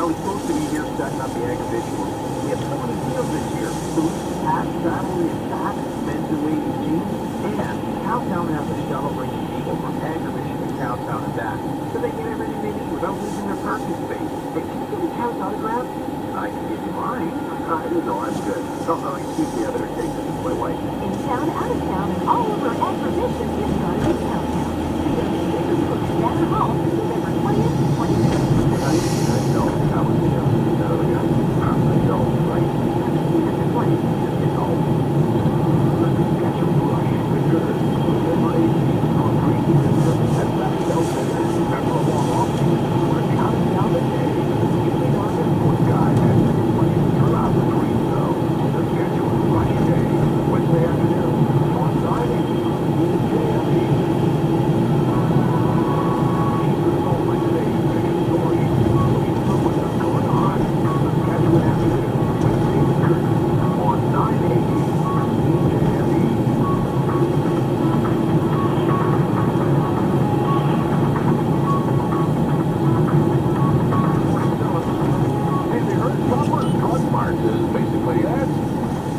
Well, he's supposed to be here setting up the exhibition. He had so many deals this year. Boots, hats, saddlery, and socks, men's and ladies' jeans. And Cowtown has a shuttle bringing people from exhibition to Cowtown and back, so they get everything they need without losing their parking space. But can you give me Cow's autograph? I can give you mine. I don't know, I'm good. Oh, excuse me, I better take this to my wife. In town, out of town, and all over exhibition is starting in Cowtown. See us in Bigger Books, Banner Hall, November 20th to 25th. I know. That was the other guy. I know, right? That's the plan. You know. Catch a rush. Because my concrete and that shelter. After a long off-season, we're counting down the days. You may not have one guy and when you turn out the green zone, Saskatchewan rush day, Wednesday afternoon, on Friday, JFE.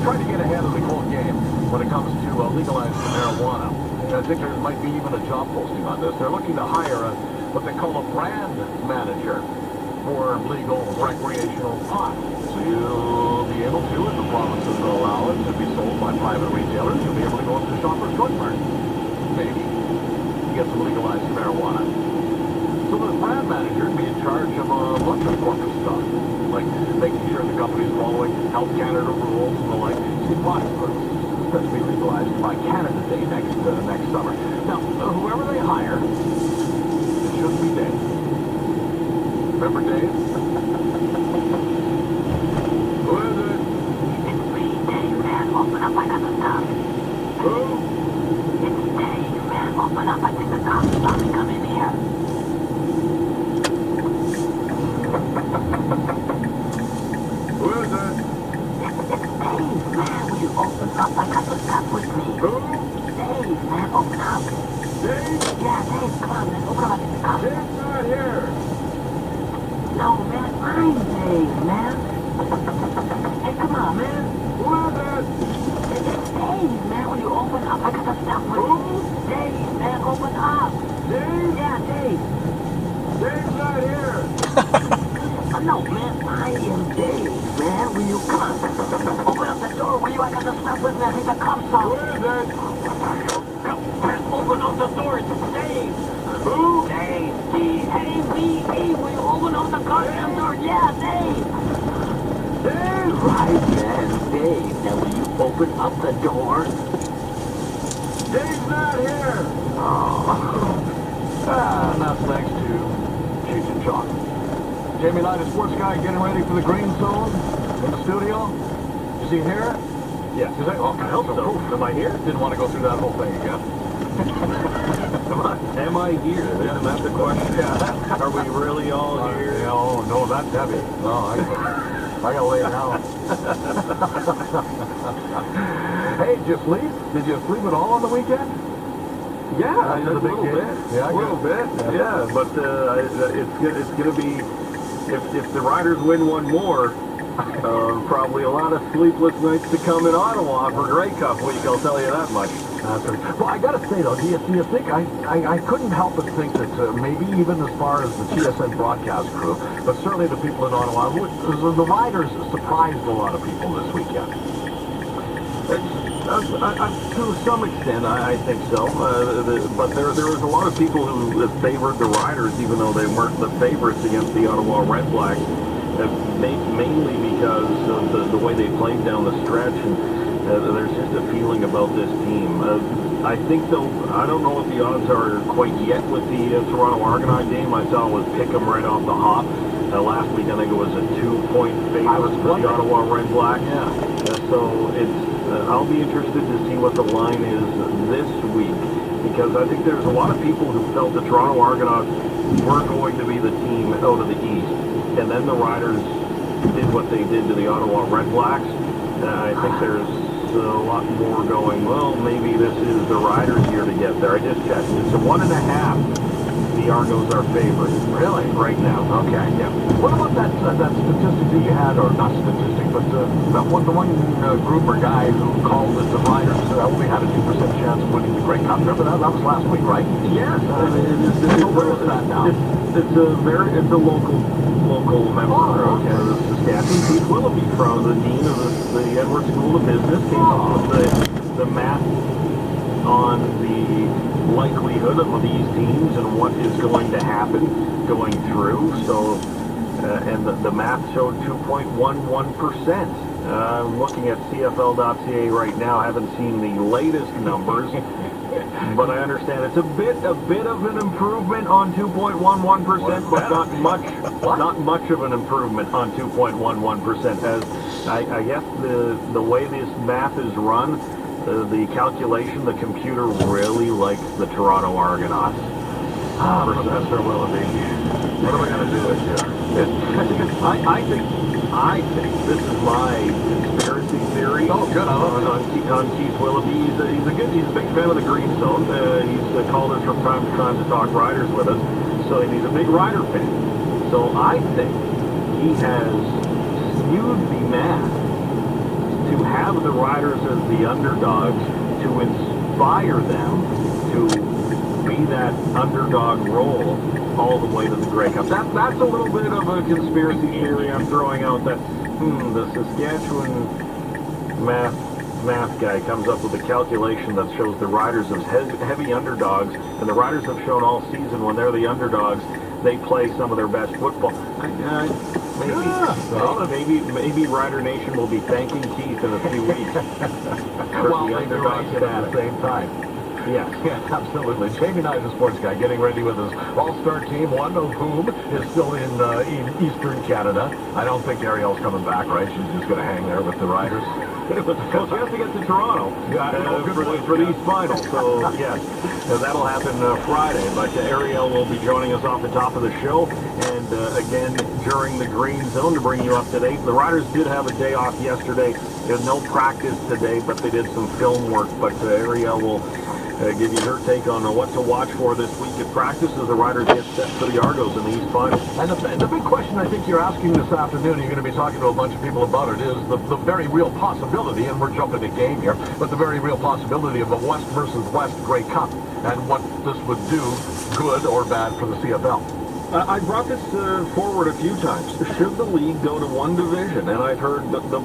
Trying to get ahead of the whole game when it comes to legalizing marijuana. I think there might be even a job posting on this. They're looking to hire what they call a brand manager for legal recreational pot. So you'll be able to, if the provinces allow it to be sold by private retailers, you'll be able to go into the Shoppers Drug Mart. Maybe. Get some legalized marijuana. So the brand manager would be in charge of a bunch of corporate stuff, like making sure the company's following Health Canada rules and the like. See, pot is supposed to be legalized by Canada Day next summer. Now, whoever they hire, it shouldn't be Dave. Remember Dave? Who is it? It's me, Dave, man. Open up, I got the stuff. Who? It's Dave, man. Open up, I think the cops saw me come in here. Who is it? It's Dave, man. Will you open up? I got the stuff with me. Who? Dave, man. Open up. Dave? Yeah, Dave, come on, man. Open up, I think the cops. Dave's not here. No, man. I'm Dave, man. Hey, come on, man. Who is it? It's Dave, man. Will you open up? I got the stuff with me. Who? Dave, man. Open up. Dave? Yeah, Dave. Dave's not here. No, man, I am Dave, man. Will you come on? Open up the door, will you? I got the stuff with me. I think the cops saw Who me. is it? Man, open up the door. It's Dave. Who? Dave. D-A-V-E. Will you open up the goddamn door? Yeah, Dave. Dave? Right, man, Dave. Now, will you open up the door? Dave's not here. Now thanks to Cheech and Chong. Jamie Knight, a sports guy, getting ready for the green zone in the studio. Is he here? Yes. Is that, okay, I hope so. Am I here? Didn't want to go through that whole thing again. Am I here? Isn't that the question? Yeah. Are we really all here? Oh, no, that's heavy. No, I gotta lay it down. Hey, did you sleep? Did you sleep at all on the weekend? Yeah, That's a a big little game. bit. Yeah, a little bit. Yeah, but it's going to be, if the Riders win one more, probably a lot of sleepless nights to come in Ottawa for Grey Cup week, I'll tell you that much. Well, I gotta say though, do you think, I couldn't help but think that maybe even as far as the TSN broadcast crew, but certainly the people in Ottawa, the Riders surprised a lot of people this weekend. To some extent, I think so. But there was a lot of people who favored the Riders, even though they weren't the favorites against the Ottawa Red Blacks, mainly because of the way they played down the stretch. And there's just a feeling about this team. I think, though, I don't know if the odds are quite yet with the Toronto Argonaut game. I saw it was pick 'em right off the hop. Last week, I think it was a 2-point favorite for the Ottawa Red Blacks. Yeah. So I'll be interested to see what the line is this week, because I think there's a lot of people who felt the Toronto Argonauts were going to be the team out of the East, and then the Riders did what they did to the Ottawa Red Blacks. I think there's a lot more going, well, maybe this is the Riders' year to get there. I just checked. It's a 1.5, the the Argos are favored. Really? Right now. Okay. Yeah. What about that statistic that you had, or not statistic, but the one group or guy who called that the Riders only had a 2% chance of winning the Grey Cup? Remember that? That was last week, right? Yes. So where is that now? It's a local member of Saskatchewan. Keith Willoughby, from the dean of the Edward School of Business, came up with the math on the likelihood of these teams and what is going to happen going through. So, and the math showed 2.11%. I'm looking at CFL.ca right now. I haven't seen the latest numbers, but I understand it's a bit of an improvement on 2.11%, but not much of an improvement on 2.11%. As I guess the way this math is run, the calculation, the computer really likes the Toronto Argonauts. Professor Willoughby, what are we going to do this year? I think this is my conspiracy theory. Oh, good. I love it. On Keith Willoughby. He's a big fan of the Green Zone. He's called us from time to time to talk Riders with us. So he's a big Rider fan. So I think he has skewed the math to have the Riders as the underdogs, to inspire them to be that underdog role all the way to the Grey Cup. That's a little bit of a conspiracy theory I'm throwing out, that the Saskatchewan math guy comes up with a calculation that shows the Riders as heavy underdogs, and the Riders have shown all season when they're the underdogs, they play some of their best football. Maybe Rider Nation will be thanking Keith in a few weeks for Well, the they underdogs at the same time. Yes. Yeah, absolutely. Jamie Knight, the sports guy, getting ready with his all-star team, one of whom is still in Eastern Canada. I don't think Ariel's coming back, right? She's just going to hang there with the Riders. Well, she has to get to Toronto for these finals. So, yes, that'll happen Friday. But Ariel will be joining us off the top of the show. And, again, during the Green Zone to bring you up to date. The Riders did have a day off yesterday. There's no practice today, but they did some film work. But Ariel will give you her take on what to watch for this week at practice as the Riders get set for the Argos in the East Finals. And the big question I think you're asking this afternoon, you're going to be talking to a bunch of people about it, is the very real possibility, and we're jumping the game here, but the very real possibility of a West versus West Grey Cup and what this would do, good or bad, for the CFL. I brought this forward a few times. Should the league go to one division? And I've heard the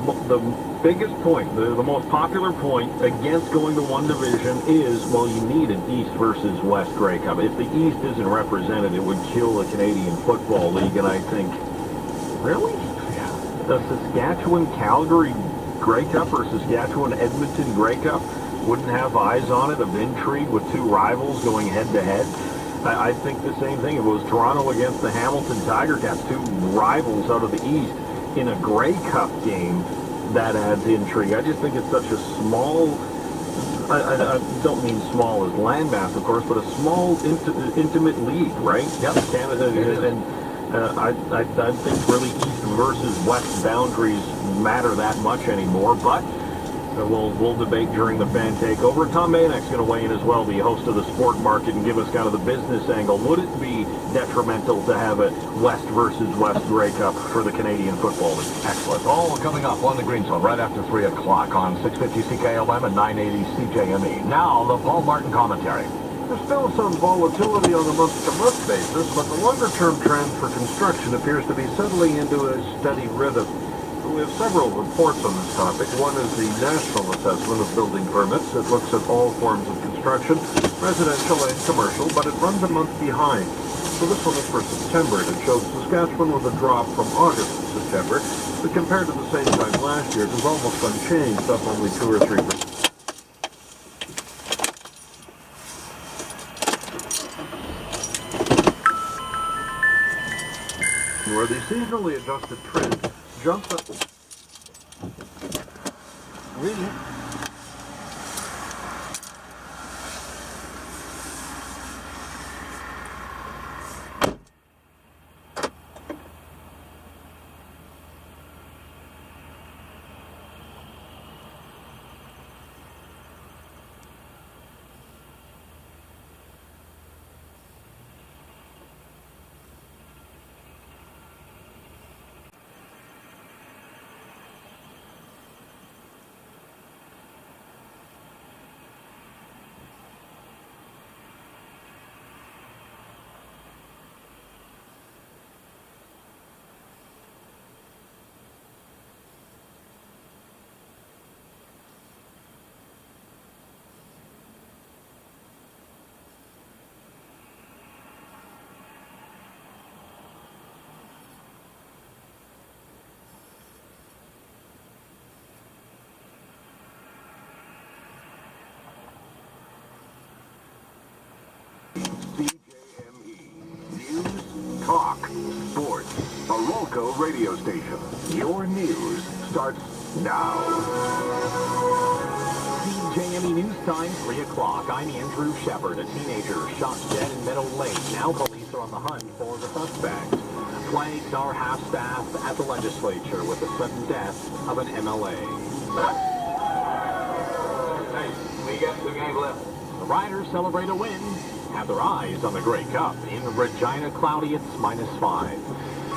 biggest point, the most popular point against going to one division is, well, you need an East versus West Grey Cup. If the East isn't represented, it would kill the Canadian Football League. And I think, really? The Saskatchewan-Calgary Grey Cup or Saskatchewan-Edmonton Grey Cup wouldn't have eyes on it of intrigue with two rivals going head-to-head? I think the same thing. If it was Toronto against the Hamilton Tiger Cats, two rivals out of the East, in a Grey Cup game, that adds intrigue. I just think it's such a small, I don't mean small as landmass, of course, but a small, intimate league, right? Yep. Canada, and I think really East versus West boundaries matter that much anymore, but we'll debate during the fan takeover. Tom Maynek's going to weigh in as well, the host of the Sport Market, and give us kind of the business angle. Would it be detrimental to have a West versus West Grey Cup for the Canadian Football League? Excellent. All coming up on the Green Zone right after 3 o'clock on 650 CKLM and 980 CJME. Now, the Paul Martin commentary. There's still some volatility on a month-to-month basis, but the longer-term trend for construction appears to be settling into a steady rhythm. We have several reports on this topic. One is the National Assessment of Building Permits. It looks at all forms of construction, residential and commercial, but it runs a month behind. So this one is for September, and it shows Saskatchewan with a drop from August to September, but compared to the same time last year, it was almost unchanged, up only 2 or 3%. Where the seasonally adjusted trend jumps up. Really? radio station. Your news starts now. CJME News Time, 3 o'clock. I'm Andrew Shepard. A teenager shot dead in Meadow Lake. Now police are on the hunt for the suspect. Flags are half-staffed at the legislature with the sudden death of an MLA. Hey, we got 2 games left. The Riders celebrate a win. Have their eyes on the Grey Cup. In Regina, cloudy, it's -5.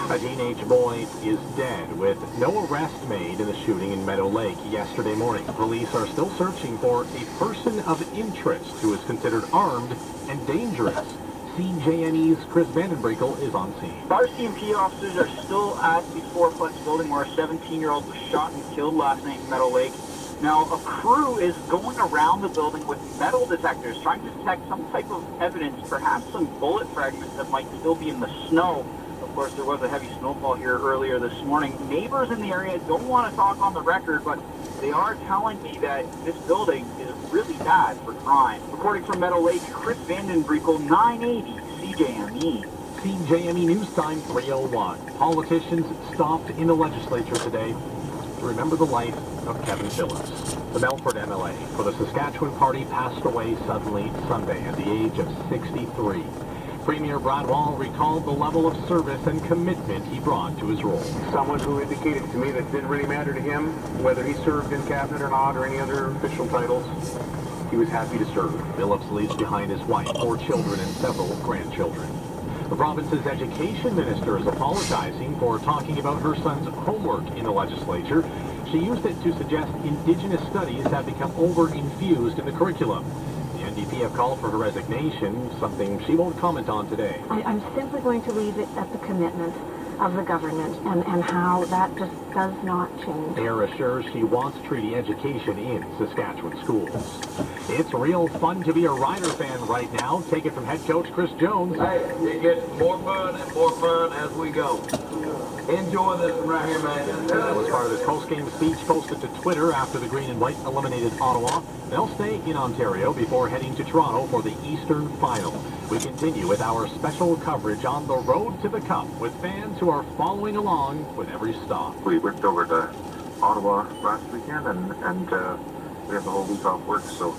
A teenage boy is dead with no arrest made in the shooting in Meadow Lake yesterday morning. Police are still searching for a person of interest who is considered armed and dangerous. CJME's Chris Vandenbrekel is on scene. RCMP officers are still at the Fourplex building where a 17-year-old was shot and killed last night in Meadow Lake. Now, a crew is going around the building with metal detectors, trying to detect some type of evidence, perhaps some bullet fragments that might still be in the snow. Of course, there was a heavy snowfall here earlier this morning. Neighbors in the area don't want to talk on the record, but they are telling me that this building is really bad for crime. Reporting from Meadow Lake, Chris Vandenbrekel, 980 CJME. CJME News Time, 3:01. Politicians stopped in the legislature today to remember the life of Kevin Phillips. The Melfort MLA for the Saskatchewan Party passed away suddenly Sunday at the age of 63. Premier Brad Wall recalled the level of service and commitment he brought to his role. Someone who indicated to me that it didn't really matter to him whether he served in cabinet or not or any other official titles. He was happy to serve. Phillips leaves behind his wife, 4 children, and several grandchildren. The province's education minister is apologizing for talking about her son's homework in the legislature. She used it to suggest Indigenous studies have become over-infused in the curriculum. The NDP have called for her resignation, something she won't comment on today. I'm simply going to leave it at the commitment of the government and how that just does not change. Mayor assures she wants treaty education in Saskatchewan schools. It's real fun to be a Rider fan right now. Take it from head coach Chris Jones. Hey, it gets more fun and more fun as we go. Enjoy this one right here, man. That was part of his post-game speech posted to Twitter after the Green and White eliminated Ottawa. They'll stay in Ontario before heading to Toronto for the Eastern Final. We continue with our special coverage on the road to the Cup with fans who are following along with every stop. We went over to Ottawa last weekend and we have the whole week off work, so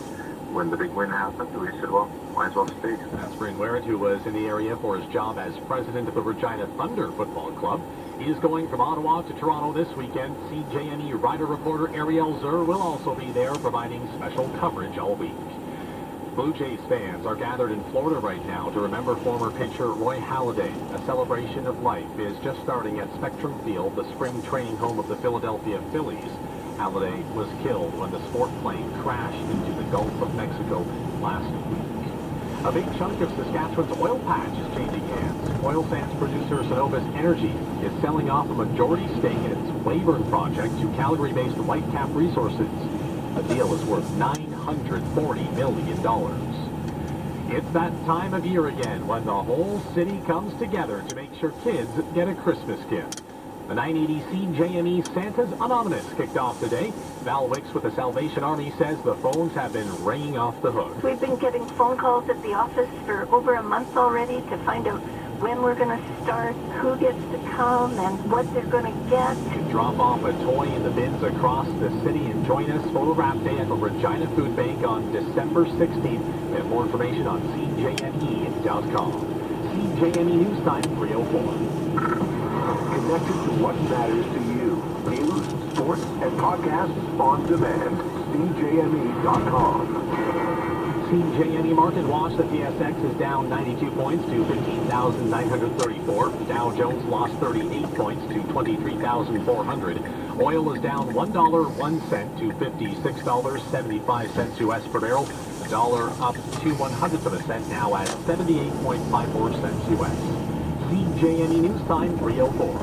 when the big win happened, we said, well, might as well stay. That's Bryn Werrett, who was in the area for his job as president of the Regina Thunder Football Club. He is going from Ottawa to Toronto this weekend. CJME Rider reporter Ariel Zur will also be there providing special coverage all week. Blue Jays fans are gathered in Florida right now to remember former pitcher Roy Halladay. A celebration of life is just starting at Spectrum Field, the spring training home of the Philadelphia Phillies. Halladay was killed when the sport plane crashed into the Gulf of Mexico last week. A big chunk of Saskatchewan's oil patch is changing hands. Oil sands producer Cenovus Energy is selling off a majority stake in its Weyburn project to Calgary-based Whitecap Resources. The deal is worth $940 million. It's that time of year again when the whole city comes together to make sure kids get a Christmas gift. The 980 CJME Santa's Anonymous kicked off today. Val Wicks with the Salvation Army says the phones have been ringing off the hook. We've been getting phone calls at the office for over a month already to find out when we're going to start, who gets to come, and what they're going to get. To drop off a toy in the bins across the city and join us for the Wrap Day at the Regina Food Bank on December 16th. We have more information on CJME.com. CJME News Time 3:04. Connected to what matters to you. News, sports, and podcasts on demand. CJME.com. CJME Market Watch, the TSX is down 92 points to 15,934. Dow Jones lost 38 points to 23,400. Oil is down $1.01 to $56.75 U.S. per barrel. The dollar up 2/100 of a cent now at 78.54 cents U.S. CJME News Time 3:04.